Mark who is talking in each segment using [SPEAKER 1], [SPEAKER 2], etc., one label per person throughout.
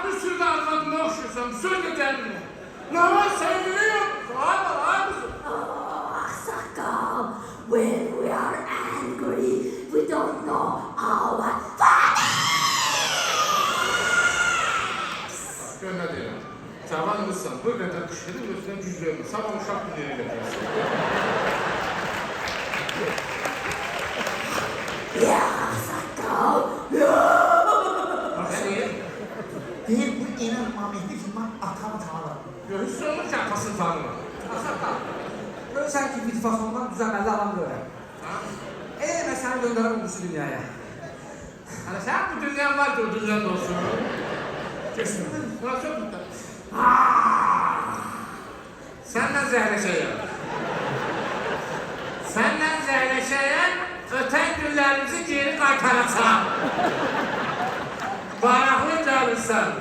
[SPEAKER 1] bir sürü de adamına okşuyorsan söyle kendine. Ne var sen biliyor musun? Var mısın?
[SPEAKER 2] Oh, Sakal, when we are angry, we don't know our
[SPEAKER 1] Gönder diyelim. Tavan mısın? Bu kadar kışkırı gözüne cüzüyorum. Sabah uşak günleri yaparsın.
[SPEAKER 2] Ya Sakal,
[SPEAKER 3] Değil bu inanmamehli firman atamı tanrı.
[SPEAKER 1] Göğüsü olunca atasını tanıma.
[SPEAKER 4] Sakal. Böyle sanki bir ittifakından düzenlerdi adam böyle. Ben seni gönderemem bu dünyaya.
[SPEAKER 1] Hani sen bu dünyanın var ki o dünyanın olsun. Kesin. Buna çok mutlu. Senden zehleşeyim. Senden zehleşeyim, öten günlerimizi geri kaytaracağım. Baraklı calırsan,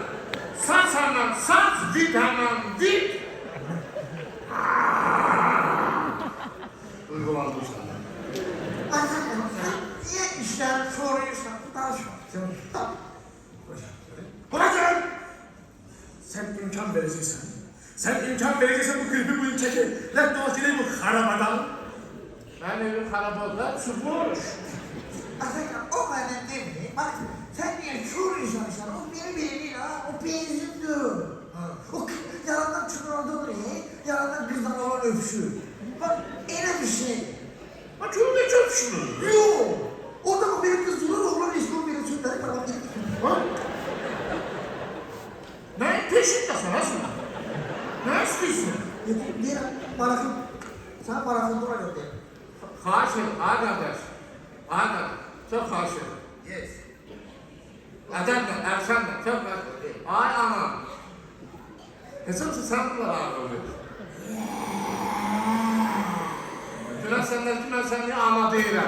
[SPEAKER 1] saz hemen saz, dik hemen dik. Uygulandı sana.
[SPEAKER 3] Anladım. Niye işler soruyorsan danışma. Tamam.
[SPEAKER 5] Hocam! Sen imkan vereceksin. Sen imkan vereceksin bu kulübü bu ülkede. Lan dolayısıyla bu harabadan.
[SPEAKER 1] Ben evim karabolda çıkmış.
[SPEAKER 3] Aslında o kadar değil mi? Bak sen niye soruyorsan o beni beğenir ha. O benziyor. O yalandan çınarda oraya, yalandan kızdan olan öpüşüyor. Bak öyle bir şey.
[SPEAKER 1] Bak öyle çok şunu.
[SPEAKER 3] Yok. Orada o benim kız durur, oğlan eski o benim çocukları para bak.
[SPEAKER 1] Ha? Ne peşindesin nasıl? Ne istiyorsun?
[SPEAKER 3] Bir barakın, sana barakın dura gönder.
[SPEAKER 1] Karşı, arkadaş. Arkadaş, çok karşı.
[SPEAKER 3] Yes.
[SPEAKER 1] Adam da, erken de, çok karşı. Ay ana. Kızım sen mi var abi? Biraz senden ben seni ana değilim.